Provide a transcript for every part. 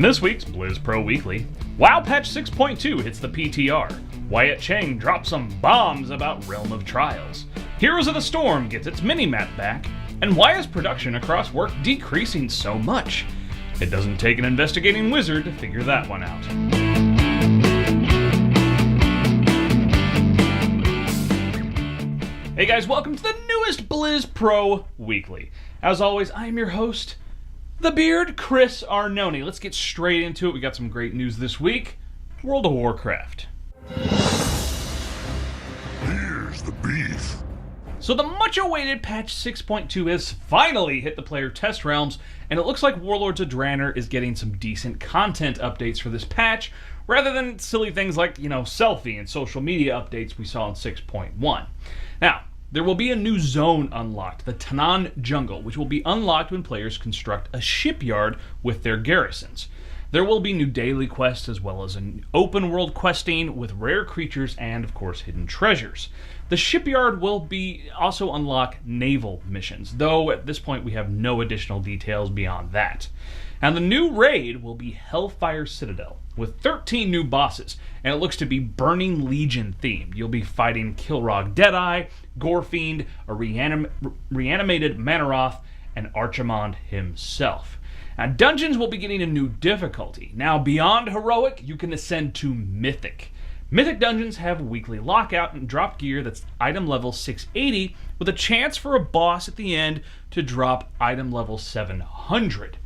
In this week's Blizz Pro Weekly, WoW Patch 6.2 hits the PTR, Wyatt Cheng drops some bombs about Realm of Trials, Heroes of the Storm gets its minimap back, and why is production across work decreasing so much? It doesn't take an investigating wizard to figure that one out. Hey guys, welcome to the newest Blizz Pro Weekly. As always, I am your host, The Beard, Chris Arnone. Let's get straight into it. We got some great news this week. World of Warcraft. Here's the beef. So the much-awaited patch 6.2 has finally hit the player test realms, and it looks like Warlords of Draenor is getting some decent content updates for this patch, rather than silly things like, selfie and social media updates we saw in 6.1. Now, there will be a new zone unlocked, the Tanaan Jungle, which will be unlocked when players construct a shipyard with their garrisons. There will be new daily quests as well as an open world questing with rare creatures and, of course, hidden treasures. The shipyard will also unlock naval missions, though at this point we have no additional details beyond that. And the new raid will be Hellfire Citadel, with 13 new bosses, and it looks to be Burning Legion themed. You'll be fighting Kilrog Deadeye, Gorefiend, a reanimated Manaroth, and Archimond himself. Now, dungeons will be getting a new difficulty. Now, beyond Heroic, you can ascend to Mythic. Mythic dungeons have weekly lockout and drop gear that's item level 680, with a chance for a boss at the end to drop item level 700.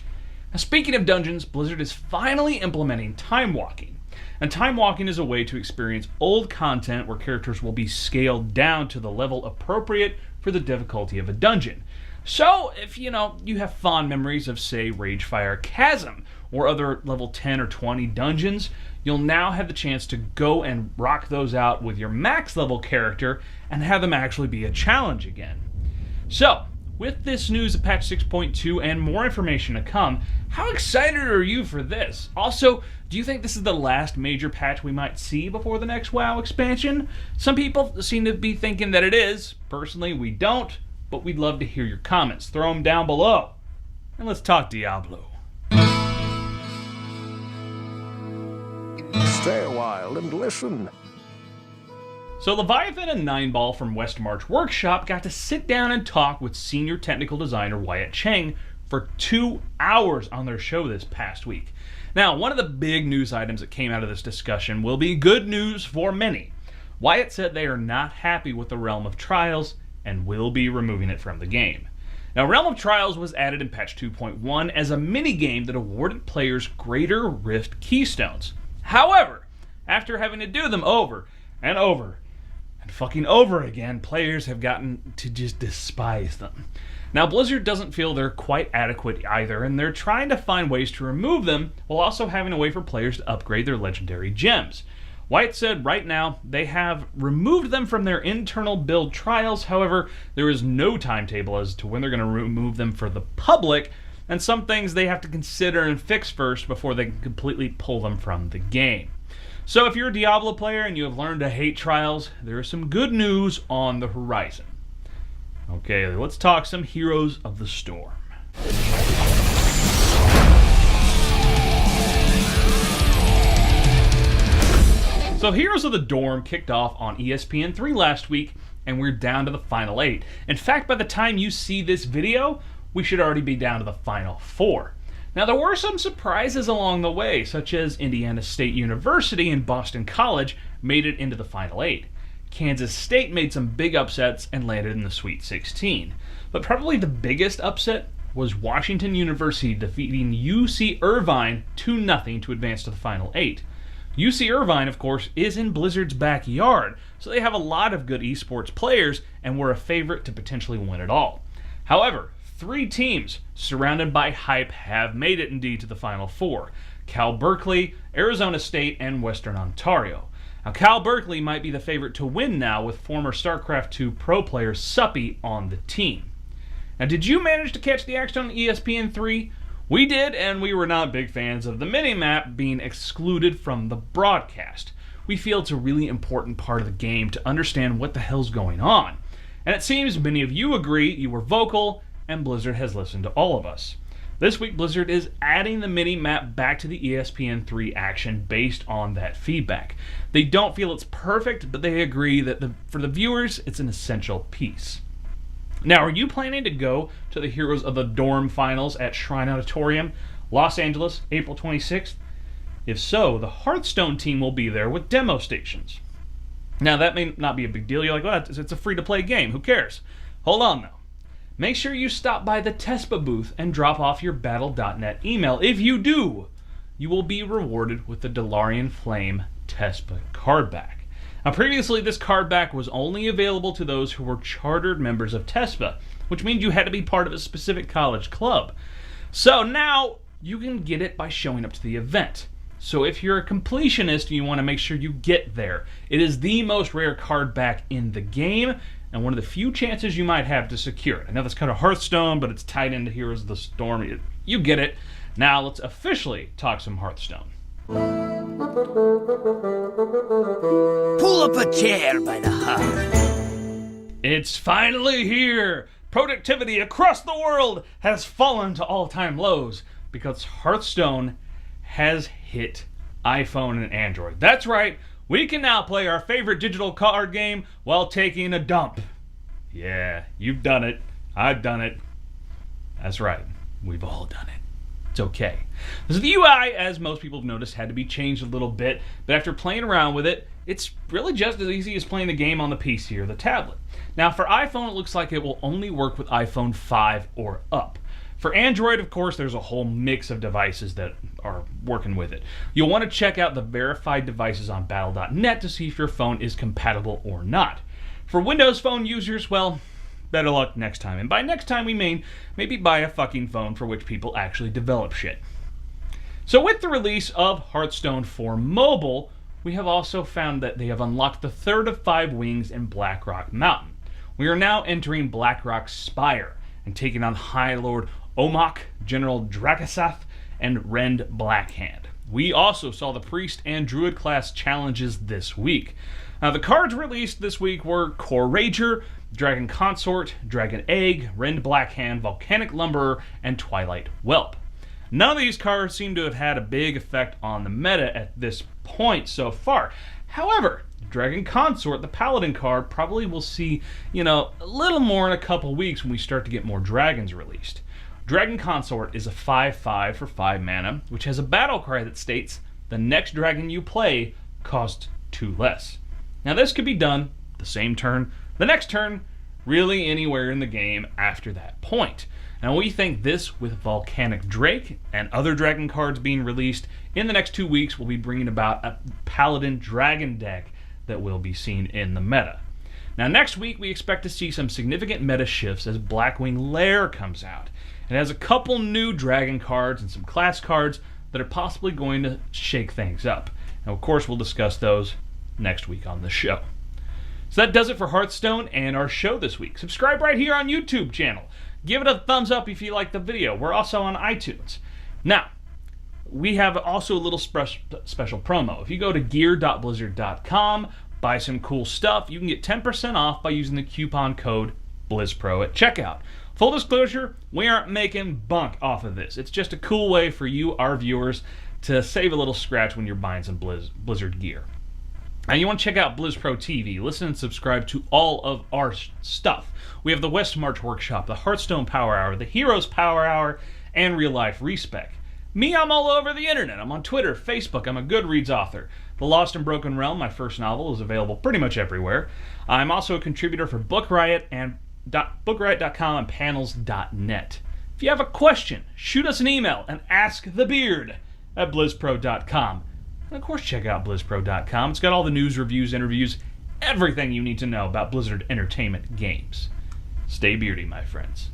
Now, speaking of dungeons, Blizzard is finally implementing time walking. And time walking is a way to experience old content where characters will be scaled down to the level appropriate for the difficulty of a dungeon. So, if you have fond memories of, say, Ragefire Chasm or other level 10 or 20 dungeons, you'll now have the chance to go and rock those out with your max level character and have them actually be a challenge again. So, with this news of patch 6.2 and more information to come, how excited are you for this? Also, do you think this is the last major patch we might see before the next WoW expansion? Some people seem to be thinking that it is. Personally, we don't, but we'd love to hear your comments. Throw them down below. And let's talk Diablo. Stay a while and listen. So Leviathan and Nineball from West March Workshop got to sit down and talk with senior technical designer Wyatt Cheng for 2 hours on their show this past week. Now, one of the big news items that came out of this discussion will be good news for many. Wyatt said they are not happy with the Realm of Trials and will be removing it from the game. Now, Realm of Trials was added in patch 2.1 as a mini-game that awarded players greater Rift keystones. However, after having to do them over and over and fucking over again, players have gotten to just despise them. Now, Blizzard doesn't feel they're quite adequate either, and they're trying to find ways to remove them while also having a way for players to upgrade their legendary gems. Wyatt said right now they have removed them from their internal build trials. However, there is no timetable as to when they're going to remove them for the public, and some things they have to consider and fix first before they can completely pull them from the game. So if you're a Diablo player and you have learned to hate trials, there is some good news on the horizon. Okay, let's talk some Heroes of the Storm. So Heroes of the Dorm kicked off on ESPN3 last week, and we're down to the final 8. In fact, by the time you see this video, we should already be down to the final 4. Now, there were some surprises along the way, such as Indiana State University and Boston College made it into the final 8. Kansas State made some big upsets and landed in the Sweet 16. But probably the biggest upset was Washington University defeating UC Irvine 2-0 to advance to the final 8. UC Irvine, of course, is in Blizzard's backyard, so they have a lot of good esports players and were a favorite to potentially win it all. However, 3 teams surrounded by hype have made it indeed to the Final 4. Cal Berkeley, Arizona State, and Western Ontario. Now, Cal Berkeley might be the favorite to win now with former StarCraft 2 pro player Suppy on the team. Now, did you manage to catch the action on ESPN3? We did, and we were not big fans of the minimap being excluded from the broadcast. We feel it's a really important part of the game to understand what the hell's going on. And it seems many of you agree, you were vocal, and Blizzard has listened to all of us. This week, Blizzard is adding the mini-map back to the ESPN3 action based on that feedback. They don't feel it's perfect, but they agree that for the viewers, it's an essential piece. Now, are you planning to go to the Heroes of the Dorm finals at Shrine Auditorium, Los Angeles, April 26th? If so, the Hearthstone team will be there with demo stations. Now, that may not be a big deal. You're like, well, it's a free-to-play game. Who cares? Hold on, though. Make sure you stop by the TESPA booth and drop off your Battle.net email. If you do, you will be rewarded with the Delarian Flame TESPA card back. Now, previously, this card back was only available to those who were chartered members of TESPA, which means you had to be part of a specific college club. So now, you can get it by showing up to the event. So if you're a completionist and you want to make sure you get there, it is the most rare card back in the game, and one of the few chances you might have to secure it. I know that's kind of Hearthstone, but it's tied into Heroes of the Storm. You get it. Now let's officially talk some Hearthstone. Pull up a chair by the hearth. It's finally here! Productivity across the world has fallen to all-time lows because Hearthstone has hit iPhone and Android. That's right. We can now play our favorite digital card game while taking a dump. Yeah, you've done it. I've done it. That's right. We've all done it. It's okay. So the UI, as most people have noticed, had to be changed a little bit, but after playing around with it, it's really just as easy as playing the game on the PC or the tablet. Now, for iPhone, it looks like it will only work with iPhone 5 or up. For Android, of course, there's a whole mix of devices that are working with it. You'll want to check out the verified devices on Battle.net to see if your phone is compatible or not. For Windows Phone users, well, better luck next time. And by next time, we mean maybe buy a fucking phone for which people actually develop shit. So with the release of Hearthstone for mobile, we have also found that they have unlocked the third of 5 wings in Blackrock Mountain. We are now entering Blackrock Spire and taking on High Lord Omok, General Drakasath, and Rend Blackhand. We also saw the Priest and Druid class challenges this week. Now, the cards released this week were Core Rager, Dragon Consort, Dragon Egg, Rend Blackhand, Volcanic Lumberer, and Twilight Whelp. None of these cards seem to have had a big effect on the meta at this point so far. However, Dragon Consort, the Paladin card, probably will see, a little more in a couple weeks when we start to get more dragons released. Dragon Consort is a 5/5 for 5 mana, which has a battle cry that states, the next dragon you play costs 2 less. Now this could be done the same turn, the next turn, really anywhere in the game after that point. Now we think this, with Volcanic Drake and other dragon cards being released in the next 2 weeks, will be bringing about a Paladin dragon deck that will be seen in the meta. Now next week we expect to see some significant meta shifts as Blackwing Lair comes out. It has a couple new dragon cards and some class cards that are possibly going to shake things up. Now, of course, we'll discuss those next week on the show. So that does it for Hearthstone and our show this week. Subscribe right here on YouTube channel. Give it a thumbs up if you like the video. We're also on iTunes. Now, we have also a little special promo. If you go to gear.blizzard.com, buy some cool stuff, you can get 10% off by using the coupon code BlizzPro at checkout. Full disclosure, we aren't making bunk off of this. It's just a cool way for you, our viewers, to save a little scratch when you're buying some Blizzard gear. Now, you want to check out BlizzPro TV. Listen and subscribe to all of our stuff. We have the West March Workshop, the Hearthstone Power Hour, the Heroes Power Hour, and Real Life Respec. Me, I'm all over the internet. I'm on Twitter, Facebook. I'm a Goodreads author. The Lost and Broken Realm, my first novel, is available pretty much everywhere. I'm also a contributor for Book Riot and bookriot.com and panels.net. If you have a question, shoot us an email and ask the beard at blizzpro.com. And of course, check out blizzpro.com. It's got all the news, reviews, interviews, everything you need to know about Blizzard Entertainment games. Stay beardy, my friends.